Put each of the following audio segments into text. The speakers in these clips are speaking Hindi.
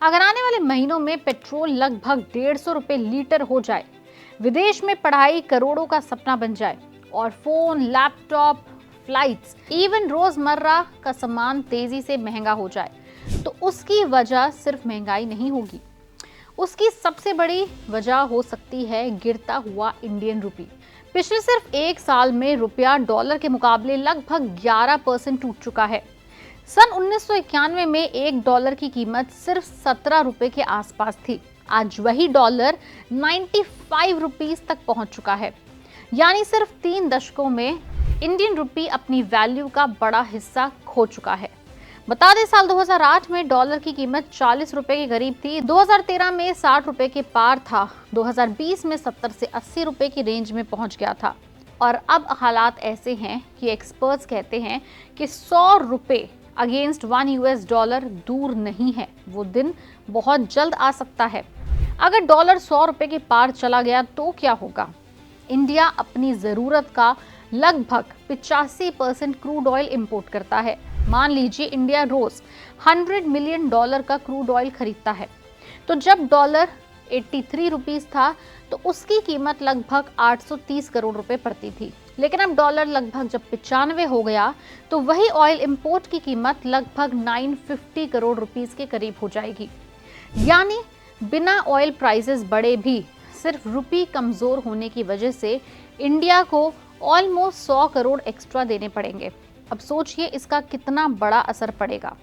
अगर आने वाले महीनों में पेट्रोल लगभग 150 रुपए लीटर हो जाए, विदेश में पढ़ाई करोड़ों का सपना बन जाए और फोन, लैपटॉप, फ्लाइट्स, इवन रोजमर्रा का सामान तेजी से महंगा हो जाए, तो उसकी वजह सिर्फ महंगाई नहीं होगी। उसकी सबसे बड़ी वजह हो सकती है गिरता हुआ इंडियन रूपी। पिछले सिर्फ एक साल में रुपया डॉलर के मुकाबले लगभग 11% टूट चुका है। सन 1991 में $1 की कीमत सिर्फ 17 रुपए के आसपास थी। आज वही डॉलर 95 रुपीस तक पहुंच चुका है। यानी सिर्फ 3 दशकों में इंडियन रूपी अपनी वैल्यू का बड़ा हिस्सा खो चुका है। बता दें, साल 2008 में डॉलर की कीमत 40 रुपए के करीब थी, 2013 में 60 रुपए के पार था, 2020 में 70 से 80 रुपए की रेंज में पहुंच गया था। और अब हालात ऐसे हैं कि एक्सपर्ट्स कहते हैं कि 100 रुपए अगेंस्ट $1 दूर नहीं है। वो दिन बहुत जल्द आ सकता है। अगर डॉलर 100 रुपए के पार चला गया तो क्या होगा? इंडिया अपनी जरूरत का लगभग 85% क्रूड ऑयल इंपोर्ट करता है। मान लीजिए इंडिया रोज $100 मिलियन का क्रूड ऑयल खरीदता है, तो जब डॉलर 83 रुपीस था तो उसकी कीमत लगभग 830 करोड़ रुपए पड़ती थी। लेकिन अब डॉलर लगभग जब 95 हो गया तो वही ऑयल इंपोर्ट की कीमत लगभग 950 करोड़ रुपीस के करीब हो जाएगी। यानी बिना ऑयल प्राइसेस बढ़े भी सिर्फ रुपी कमजोर होने की वजह से इंडिया को ऑलमोस्ट 100 करोड़ एक्स्ट्रा देने पड़ेंगे। अब सोचिए इसका कितना बड़ा असर पड़ेगा।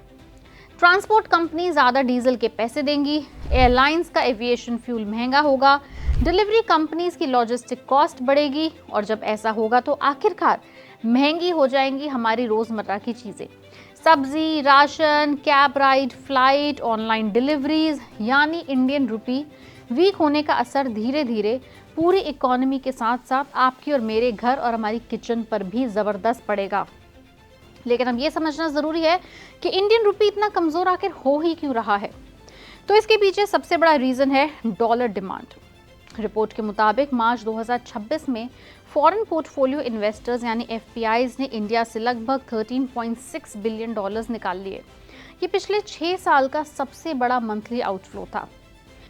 ट्रांसपोर्ट कंपनी ज्यादा डीजल के पैसे देंगी, एयरलाइंस का एविएशन फ्यूल महंगा होगा, डिलीवरी कंपनीज की लॉजिस्टिक कॉस्ट बढ़ेगी और जब ऐसा होगा तो आखिरकार महंगी हो जाएंगी हमारी रोजमर्रा की चीजें, सब्जी, ration, cab ride, flight, online deliveries. यानी इंडियन रूपी वीक होने का असर धीरे धीरे पूरी इकोनॉमी के साथ साथ आपकी और मेरे घर और हमारी किचन पर भी जबरदस्त पड़ेगा। लेकिन अब ये समझना जरूरी है कि इंडियन रूपी इतना कमजोर आखिर हो ही क्यों रहा है। तो इसके पीछे सबसे बड़ा रीजन है डॉलर डिमांड। रिपोर्ट के मुताबिक मार्च 2026 में फॉरेन पोर्टफोलियो इन्वेस्टर्स यानी एफपीआईज ने इंडिया से लगभग $13.6 बिलियन निकाल लिए। ये पिछले 6 साल का सबसे बड़ा मंथली आउटफ्लो था।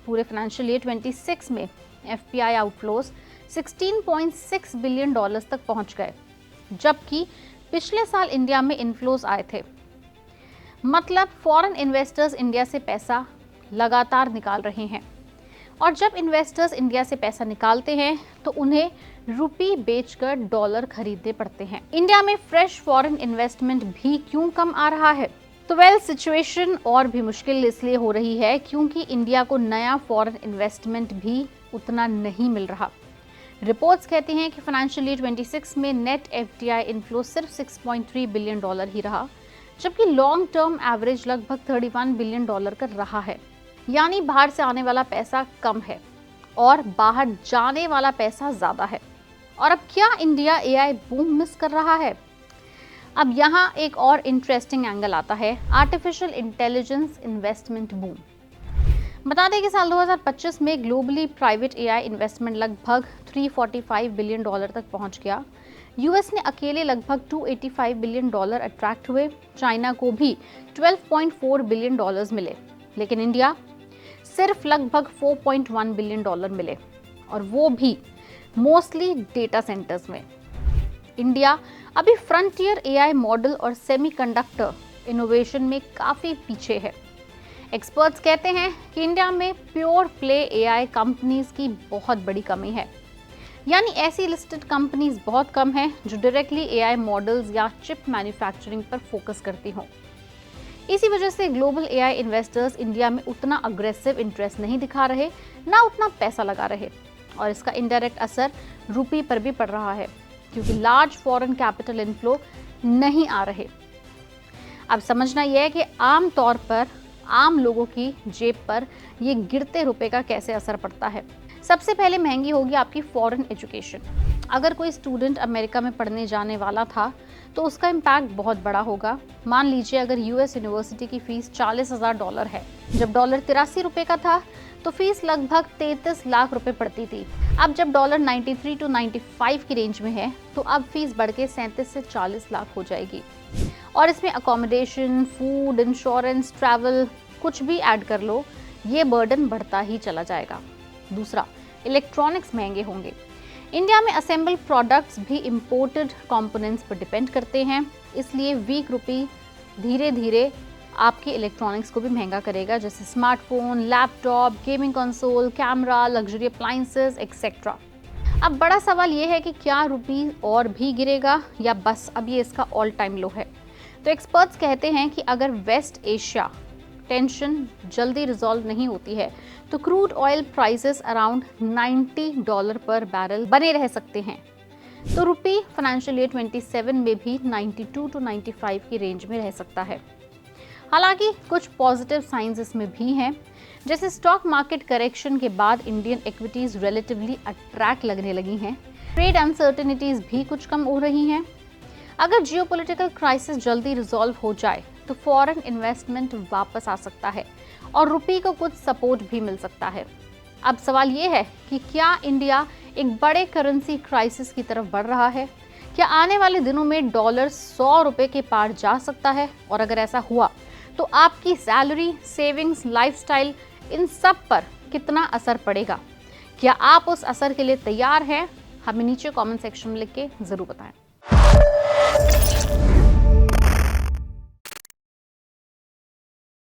पूरे फाइनेंशियल ईयर 26 में एफपीआई आउटफ्लोज $16.6 बिलियन तक पहुंच गए, जबकि पिछले साल इंडिया में इनफ्लोज आए थे। मतलब फॉरेन इन्वेस्टर्स इंडिया से पैसा लगातार निकाल रहे हैं और जब इन्वेस्टर्स इंडिया से पैसा निकालते हैं तो उन्हें रुपी बेचकर डॉलर खरीदने पड़ते हैं। इंडिया में फ्रेश फॉरेन इन्वेस्टमेंट भी क्यों कम आ रहा है? तो सिचुएशन और भी मुश्किल इसलिए हो रही है क्योंकि इंडिया को नया फॉरेन इन्वेस्टमेंट भी उतना नहीं मिल रहा। रिपोर्ट्स कहती हैं कि फाइनेंशियल ईयर 26 में नेट एफडीआई इनफ्लो सिर्फ $6.3 बिलियन ही रहा, जबकि लॉन्ग टर्म एवरेज लगभग $31 बिलियन का रहा है। यानी बाहर से आने वाला पैसा कम है और बाहर जाने वाला पैसा ज्यादा है। और अब क्या इंडिया एआई बूम मिस कर रहा है? अब यहाँ एक और इंटरेस्टिंग एंगल आता है, आर्टिफिशियल इंटेलिजेंस इन्वेस्टमेंट बूम। बता दें कि साल 2025 में ग्लोबली प्राइवेट एआई इन्वेस्टमेंट लगभग $345 बिलियन तक पहुंच गया। यूएस ने अकेले लगभग $285 बिलियन अट्रैक्ट हुए, चाइना को भी $12.4 बिलियन मिले, लेकिन इंडिया सिर्फ लगभग $4.1 बिलियन मिले, और वो भी मोस्टली डेटा सेंटर्स में। इंडिया अभी फ्रंटियर एआई मॉडल और सेमीकंडक्टर इनोवेशन में काफी पीछे है। एक्सपर्ट्स कहते हैं कि इंडिया में प्योर प्ले एआई कंपनीज की बहुत बड़ी कमी है। यानी ऐसी लिस्टेड कंपनीज बहुत कम हैं जो डायरेक्टली एआई मॉडल्स या चिप मैन्युफैक्चरिंग पर फोकस करती हों। इसी वजह से ग्लोबल एआई इन्वेस्टर्स इंडिया में उतना अग्रेसिव इंटरेस्ट नहीं दिखा रहे, ना उतना पैसा लगा रहे, और इसका इनडायरेक्ट असर रुपी पर भी पड़ रहा है क्योंकि लार्ज फॉरेन कैपिटल इनफ्लो नहीं आ रहे। अब समझना यह है कि आम तौर पर आम लोगों की जेब पर ये गिरते रुपए का कैसे असर पड़ता है। सबसे पहले महंगी होगी आपकी फॉरेन एजुकेशन। अगर कोई स्टूडेंट अमेरिका में पढ़ने जाने वाला था तो उसका इम्पैक्ट बहुत बड़ा होगा। मान लीजिए अगर यूएस यूनिवर्सिटी की फीस $40,000 है, जब डॉलर 83 रुपए का था तो फीस लगभग 33 लाख रुपए पड़ती थी। अब जब डॉलर 93 to 95 की रेंज में है तो अब फीस बढ़ के 37 से 40 लाख हो जाएगी, और इसमें अकोमोडेशन, फूड, इंश्योरेंस, ट्रैवल कुछ भी ऐड कर लो, ये बर्डन बढ़ता ही चला जाएगा। दूसरा, इलेक्ट्रॉनिक्स महंगे होंगे। इंडिया में असेंबल प्रोडक्ट्स भी इंपोर्टेड कंपोनेंट्स पर डिपेंड करते हैं, इसलिए वीक रुपी धीरे धीरे आपके इलेक्ट्रॉनिक्स को भी महंगा करेगा, जैसे smartphone, laptop, gaming console, camera, luxury appliances etcetera. अब बड़ा सवाल ये है कि क्या रुपी और भी गिरेगा या बस अब ये इसका ऑल टाइम लो है। तो एक्सपर्ट्स कहते हैं कि अगर वेस्ट एशिया टेंशन जल्दी रिजॉल्व नहीं होती है तो क्रूड ऑयल प्राइसेस अराउंड $90 पर बैरल बने रह सकते हैं। तो रुपी फाइनेंशियल ईयर 27 में भी 92 to 95 की रेंज में रह सकता है। हालांकि कुछ पॉजिटिव साइंस इसमें भी हैं, जैसे स्टॉक मार्केट करेक्शन के बाद इंडियन इक्विटीज रिलेटिवली अट्रैक्ट लगने लगी हैं। ट्रेड अनसर्टेनिटीज भी कुछ कम हो रही हैं। अगर जियोपॉलिटिकल क्राइसिस जल्दी रिजॉल्व हो जाए तो फॉरेन इन्वेस्टमेंट वापस आ सकता है और रुपी को कुछ सपोर्ट भी मिल सकता है। अब सवाल ये है कि क्या इंडिया एक बड़े करेंसी क्राइसिस की तरफ बढ़ रहा है? क्या आने वाले दिनों में डॉलर 100 रुपए के पार जा सकता है? और अगर ऐसा हुआ तो आपकी सैलरी, सेविंग्स, लाइफस्टाइल, इन सब पर कितना असर पड़ेगा? क्या आप उस असर के लिए तैयार हैं? हमें नीचे कमेंट सेक्शन में लिख के जरूर बताएं।